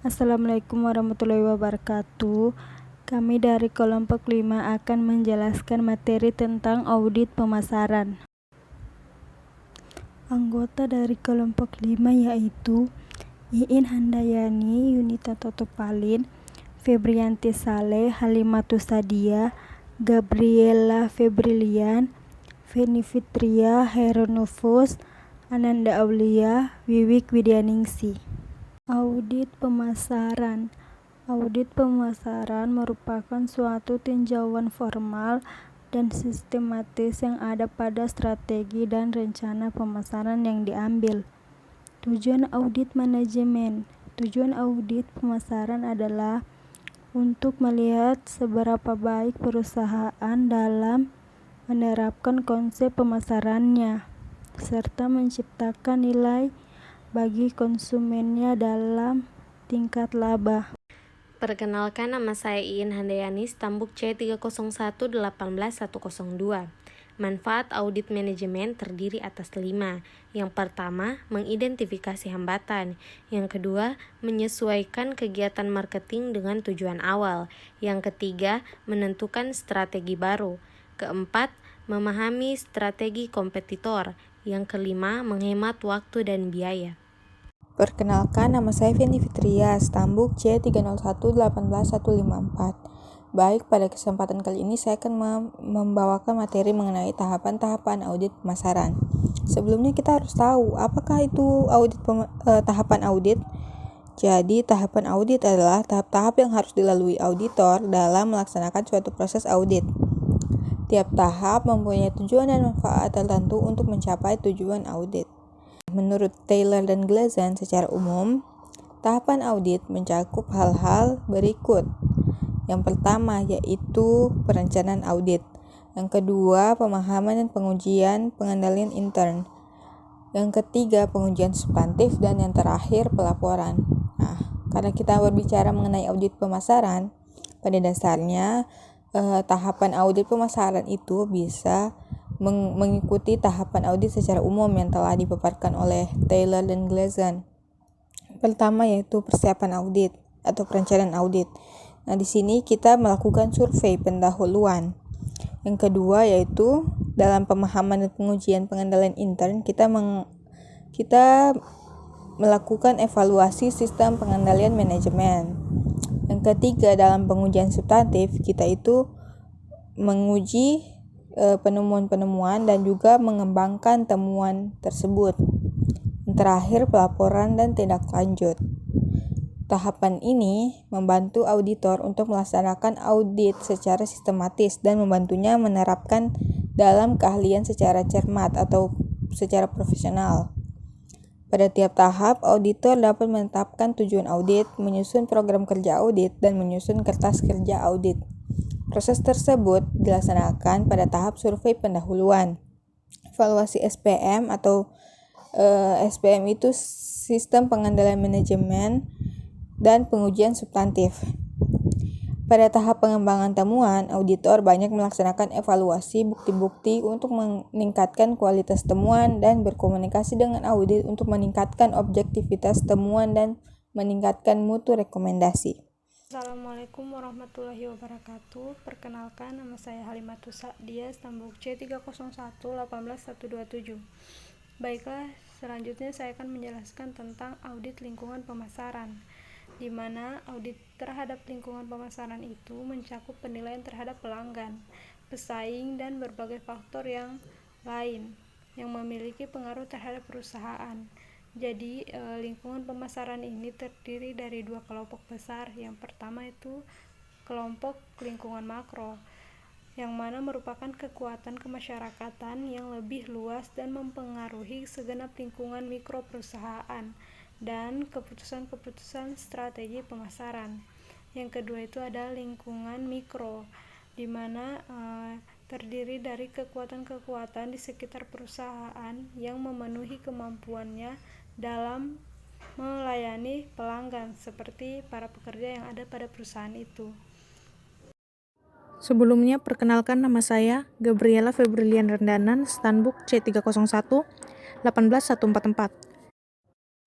Assalamualaikum warahmatullahi wabarakatuh. Kami dari kelompok 5 akan menjelaskan materi tentang audit pemasaran. Anggota dari kelompok 5 yaitu Iin Handayani, Yunita Totopalin, Febrianti Saleh, Halimatus Sadia, Gabriela Febrilian, Feni Fitria, Heronofus, Ananda Aulia, Wiwik Widyaningsih. Audit pemasaran. Audit pemasaran merupakan suatu tinjauan formal dan sistematis yang ada pada strategi dan rencana pemasaran yang diambil. Tujuan audit manajemen. Tujuan audit pemasaran adalah untuk melihat seberapa baik perusahaan dalam menerapkan konsep pemasarannya, serta menciptakan nilai bagi konsumennya dalam tingkat laba. Perkenalkan, nama saya Iin Handayani, stambuk C301-18102. Manfaat audit manajemen terdiri atas 5. Yang pertama, mengidentifikasi hambatan. Yang kedua, menyesuaikan kegiatan marketing dengan tujuan awal. Yang ketiga, menentukan strategi baru. Keempat, memahami strategi kompetitor. Yang kelima, menghemat waktu dan biaya. Perkenalkan, nama saya Feni Fitria, stambuk C301-18154. Baik, pada kesempatan kali ini saya akan membawakan materi mengenai tahapan-tahapan audit pemasaran. Sebelumnya kita harus tahu, apakah itu tahapan audit? Jadi, tahapan audit adalah tahap-tahap yang harus dilalui auditor dalam melaksanakan suatu proses audit. Tiap tahap mempunyai tujuan dan manfaat tertentu untuk mencapai tujuan audit. Menurut Taylor dan Glazen, secara umum, tahapan audit mencakup hal-hal berikut. Yang pertama yaitu perencanaan audit. Yang kedua, pemahaman dan pengujian pengendalian intern. Yang ketiga, pengujian substantif. Dan yang terakhir, pelaporan. Karena kita berbicara mengenai audit pemasaran, pada dasarnya tahapan audit pemasaran itu bisa mengikuti tahapan audit secara umum yang telah dipaparkan oleh Taylor dan Glazen. Pertama yaitu persiapan audit atau perencanaan audit. Nah, di sini kita melakukan survei pendahuluan. Yang kedua yaitu dalam pemahaman dan pengujian pengendalian intern, kita melakukan evaluasi sistem pengendalian manajemen. Yang ketiga, dalam pengujian substantif, kita itu menguji penemuan-penemuan dan juga mengembangkan temuan tersebut. Yang terakhir, pelaporan dan tindak lanjut. Tahapan ini membantu auditor untuk melaksanakan audit secara sistematis dan membantunya menerapkan dalam keahlian secara cermat atau secara profesional. Pada tiap tahap, auditor dapat menetapkan tujuan audit, menyusun program kerja audit, dan menyusun kertas kerja audit. Proses tersebut dilaksanakan pada tahap survei pendahuluan. Evaluasi SPM atau SPM itu sistem pengendalian manajemen dan pengujian substantif. Pada tahap pengembangan temuan, auditor banyak melaksanakan evaluasi bukti-bukti untuk meningkatkan kualitas temuan dan berkomunikasi dengan audit untuk meningkatkan objektivitas temuan dan meningkatkan mutu rekomendasi. Assalamualaikum warahmatullahi wabarakatuh. Perkenalkan, nama saya Halimatus Sadia, stambuk C301-18127. Baiklah, selanjutnya saya akan menjelaskan tentang audit lingkungan pemasaran, di mana audit terhadap lingkungan pemasaran itu mencakup penilaian terhadap pelanggan, pesaing, dan berbagai faktor yang lain yang memiliki pengaruh terhadap perusahaan. Jadi, lingkungan pemasaran ini terdiri dari 2 kelompok besar. Yang pertama itu kelompok lingkungan makro, yang mana merupakan kekuatan kemasyarakatan yang lebih luas dan mempengaruhi segenap lingkungan mikro perusahaan dan keputusan-keputusan strategi pemasaran. Yang kedua itu adalah lingkungan mikro, di mana terdiri dari kekuatan-kekuatan di sekitar perusahaan yang memenuhi kemampuannya dalam melayani pelanggan, seperti para pekerja yang ada pada perusahaan itu. Sebelumnya, perkenalkan, nama saya Gabriela Febrilian Rendanan, stambuk C301-18144.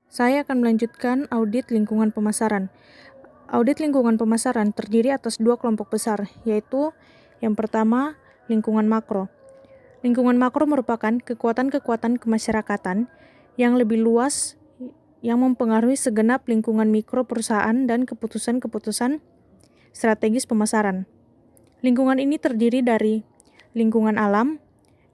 Saya akan melanjutkan audit lingkungan pemasaran. Audit lingkungan pemasaran terdiri atas dua kelompok besar, yaitu yang pertama, lingkungan makro. Lingkungan makro merupakan kekuatan-kekuatan kemasyarakatan yang lebih luas yang mempengaruhi segenap lingkungan mikro perusahaan dan keputusan-keputusan strategis pemasaran. Lingkungan ini terdiri dari lingkungan alam,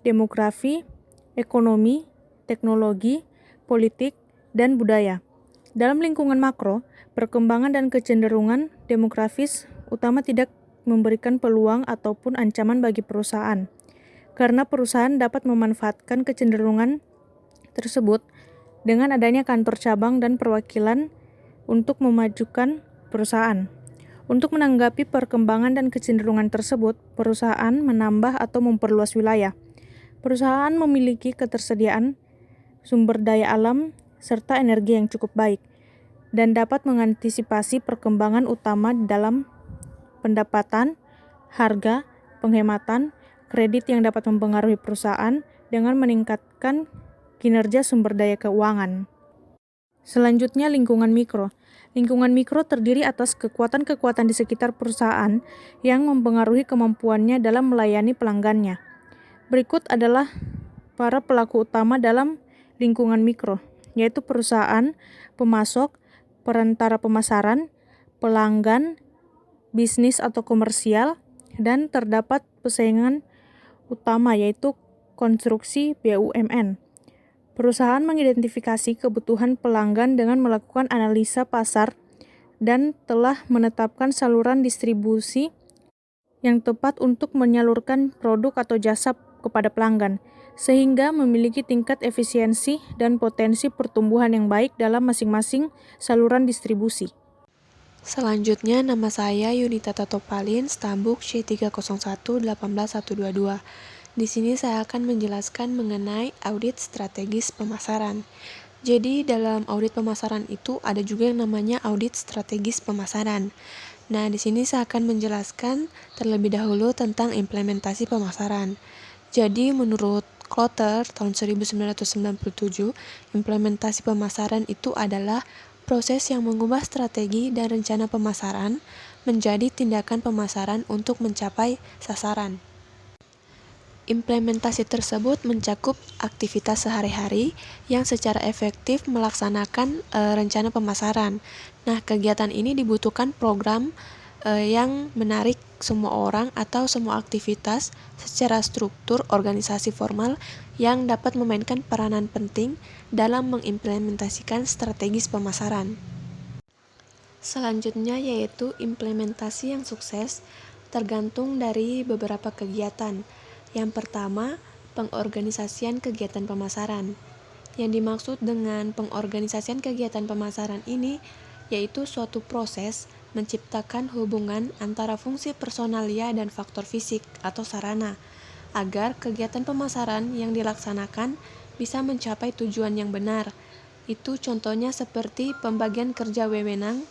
demografi, ekonomi, teknologi, politik, dan budaya. Dalam lingkungan makro, perkembangan dan kecenderungan demografis utama tidak memberikan peluang ataupun ancaman bagi perusahaan, karena perusahaan dapat memanfaatkan kecenderungan tersebut dengan adanya kantor cabang dan perwakilan untuk memajukan perusahaan. Untuk menanggapi perkembangan dan kecenderungan tersebut, perusahaan menambah atau memperluas wilayah. Perusahaan memiliki ketersediaan sumber daya alam serta energi yang cukup baik, dan dapat mengantisipasi perkembangan utama dalam pendapatan, harga, penghematan, kredit yang dapat mempengaruhi perusahaan dengan meningkatkan kinerja sumber daya keuangan. Selanjutnya, lingkungan mikro. Lingkungan mikro terdiri atas kekuatan-kekuatan di sekitar perusahaan yang mempengaruhi kemampuannya dalam melayani pelanggannya. Berikut adalah para pelaku utama dalam lingkungan mikro, yaitu perusahaan, pemasok, perantara pemasaran, pelanggan, bisnis atau komersial, dan terdapat pesaingan utama yaitu konstruksi BUMN. Perusahaan mengidentifikasi kebutuhan pelanggan dengan melakukan analisa pasar dan telah menetapkan saluran distribusi yang tepat untuk menyalurkan produk atau jasa kepada pelanggan, sehingga memiliki tingkat efisiensi dan potensi pertumbuhan yang baik dalam masing-masing saluran distribusi. Selanjutnya, nama saya Yunita Tatopalin, Stambuk C301-18122. Di sini saya akan menjelaskan mengenai audit strategis pemasaran. Jadi, dalam audit pemasaran itu ada juga yang namanya audit strategis pemasaran. Nah, di sini saya akan menjelaskan terlebih dahulu tentang implementasi pemasaran. Jadi, menurut Klotter tahun 1997, implementasi pemasaran itu adalah proses yang mengubah strategi dan rencana pemasaran menjadi tindakan pemasaran untuk mencapai sasaran. Implementasi tersebut mencakup aktivitas sehari-hari yang secara efektif melaksanakan rencana pemasaran. Nah, kegiatan ini dibutuhkan program yang menarik semua orang atau semua aktivitas secara struktur organisasi formal yang dapat memainkan peranan penting dalam mengimplementasikan strategis pemasaran. Selanjutnya yaitu implementasi yang sukses tergantung dari beberapa kegiatan. Yang pertama, pengorganisasian kegiatan pemasaran. Yang dimaksud dengan pengorganisasian kegiatan pemasaran ini yaitu suatu proses menciptakan hubungan antara fungsi personalia dan faktor fisik atau sarana, agar kegiatan pemasaran yang dilaksanakan bisa mencapai tujuan yang benar. Itu contohnya seperti pembagian kerja wewenang,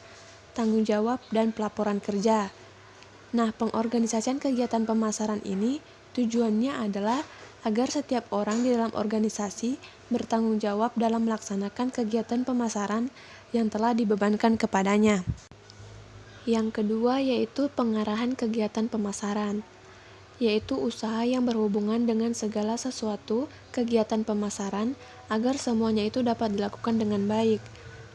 tanggung jawab, dan pelaporan kerja. Nah, pengorganisasian kegiatan pemasaran ini tujuannya adalah agar setiap orang di dalam organisasi bertanggung jawab dalam melaksanakan kegiatan pemasaran yang telah dibebankan kepadanya. Yang kedua yaitu pengarahan kegiatan pemasaran, yaitu usaha yang berhubungan dengan segala sesuatu kegiatan pemasaran agar semuanya itu dapat dilakukan dengan baik.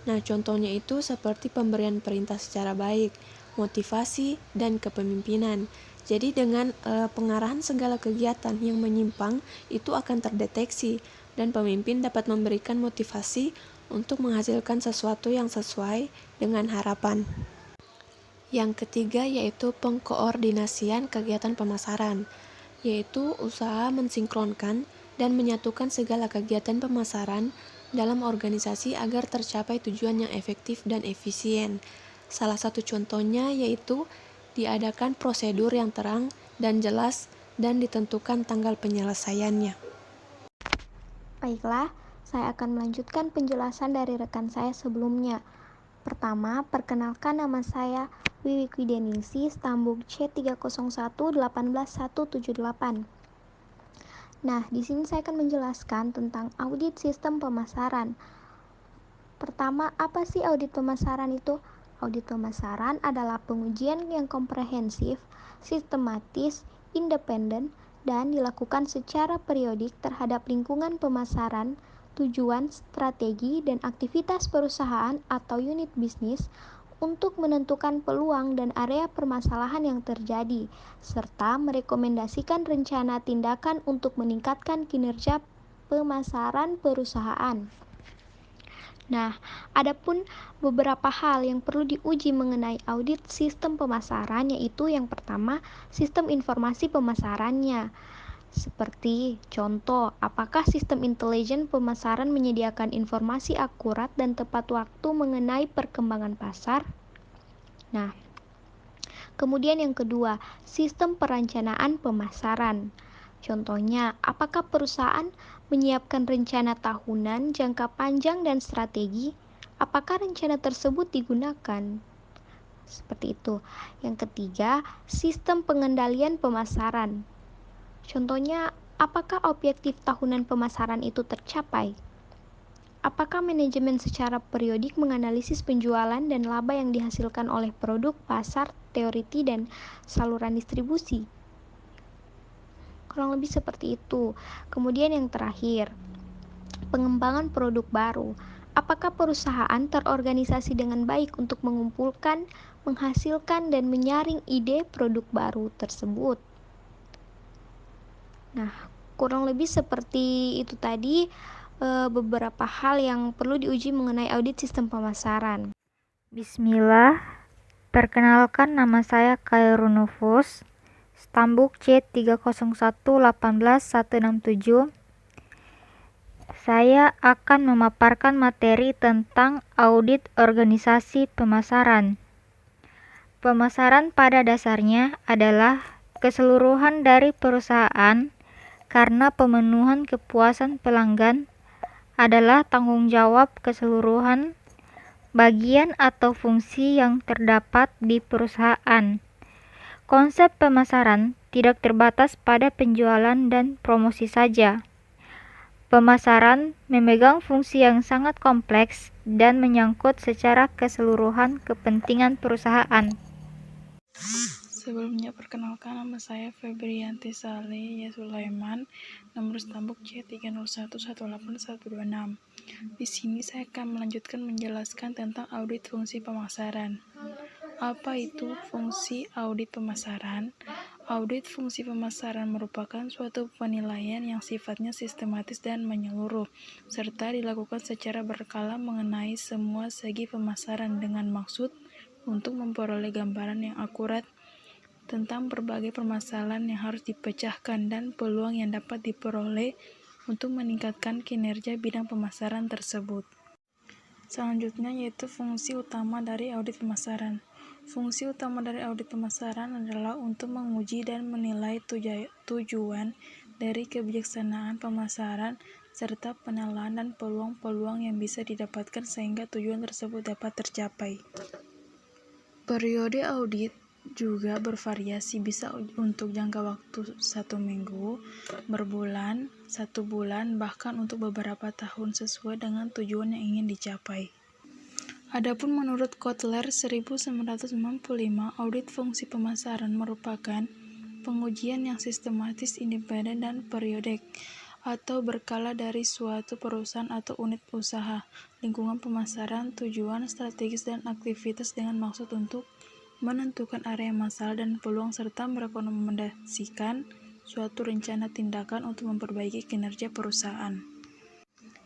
Nah, contohnya itu seperti pemberian perintah secara baik, motivasi, dan kepemimpinan. Jadi dengan pengarahan segala kegiatan yang menyimpang itu akan terdeteksi dan pemimpin dapat memberikan motivasi untuk menghasilkan sesuatu yang sesuai dengan harapan. Yang ketiga yaitu pengkoordinasian kegiatan pemasaran, yaitu usaha mensinkronkan dan menyatukan segala kegiatan pemasaran dalam organisasi agar tercapai tujuan yang efektif dan efisien. Salah satu contohnya yaitu diadakan prosedur yang terang dan jelas dan ditentukan tanggal penyelesaiannya. Baiklah, saya akan melanjutkan penjelasan dari rekan saya sebelumnya. Pertama, perkenalkan nama saya Wiwi Kwideningsi, Stambuk C301-18178. Nah, di sini saya akan menjelaskan tentang audit sistem pemasaran. Pertama, apa sih audit pemasaran itu? Audit pemasaran adalah pengujian yang komprehensif, sistematis, independen, dan dilakukan secara periodik terhadap lingkungan pemasaran, tujuan, strategi, dan aktivitas perusahaan atau unit bisnis untuk menentukan peluang dan area permasalahan yang terjadi, serta merekomendasikan rencana tindakan untuk meningkatkan kinerja pemasaran perusahaan. Nah, adapun beberapa hal yang perlu diuji mengenai audit sistem pemasaran, yaitu yang pertama, sistem informasi pemasarannya. Seperti contoh, apakah sistem intelijen pemasaran menyediakan informasi akurat dan tepat waktu mengenai perkembangan pasar? Nah, kemudian yang kedua, sistem perencanaan pemasaran. Contohnya, apakah perusahaan menyiapkan rencana tahunan, jangka panjang, dan strategi? Apakah rencana tersebut digunakan? Seperti itu. Yang ketiga, sistem pengendalian pemasaran. Contohnya, apakah objektif tahunan pemasaran itu tercapai? Apakah manajemen secara periodik menganalisis penjualan dan laba yang dihasilkan oleh produk, pasar, teoriti, dan saluran distribusi? Kurang lebih seperti itu. Kemudian yang terakhir, pengembangan produk baru. Apakah perusahaan terorganisasi dengan baik untuk mengumpulkan, menghasilkan, dan menyaring ide produk baru tersebut? Nah, kurang lebih seperti itu tadi beberapa hal yang perlu diuji mengenai audit sistem pemasaran. Bismillah, perkenalkan nama saya Khairunufus, Stambuk C30118167. Saya akan memaparkan materi tentang audit organisasi pemasaran. Pemasaran pada dasarnya adalah keseluruhan dari perusahaan karena pemenuhan kepuasan pelanggan adalah tanggung jawab keseluruhan bagian atau fungsi yang terdapat di perusahaan. Konsep pemasaran tidak terbatas pada penjualan dan promosi saja. Pemasaran memegang fungsi yang sangat kompleks dan menyangkut secara keseluruhan kepentingan perusahaan. Sebelumnya, perkenalkan, nama saya Febrianti Saleh Sulaiman, nomor stambuk C30118126. Di sini saya akan melanjutkan menjelaskan tentang audit fungsi pemasaran. Apa itu fungsi audit pemasaran? Audit fungsi pemasaran merupakan suatu penilaian yang sifatnya sistematis dan menyeluruh, serta dilakukan secara berkala mengenai semua segi pemasaran dengan maksud untuk memperoleh gambaran yang akurat tentang berbagai permasalahan yang harus dipecahkan dan peluang yang dapat diperoleh untuk meningkatkan kinerja bidang pemasaran tersebut. Selanjutnya yaitu fungsi utama dari audit pemasaran. Fungsi utama dari audit pemasaran adalah untuk menguji dan menilai tujuan dari kebijaksanaan pemasaran serta penilaian dan peluang-peluang yang bisa didapatkan sehingga tujuan tersebut dapat tercapai. Periode audit juga bervariasi, bisa untuk jangka waktu 1 minggu, berbulan, 1 bulan, bahkan untuk beberapa tahun sesuai dengan tujuan yang ingin dicapai. Adapun menurut Kotler 1995, audit fungsi pemasaran merupakan pengujian yang sistematis, independen, dan periodik atau berkala dari suatu perusahaan atau unit usaha, lingkungan pemasaran, tujuan, strategis, dan aktivitas dengan maksud untuk menentukan area masalah dan peluang serta merekomendasikan suatu rencana tindakan untuk memperbaiki kinerja perusahaan.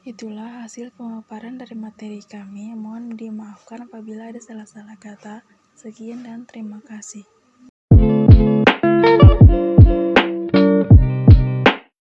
Itulah hasil pemaparan dari materi kami. Mohon dimaafkan apabila ada salah-salah kata. Sekian dan terima kasih.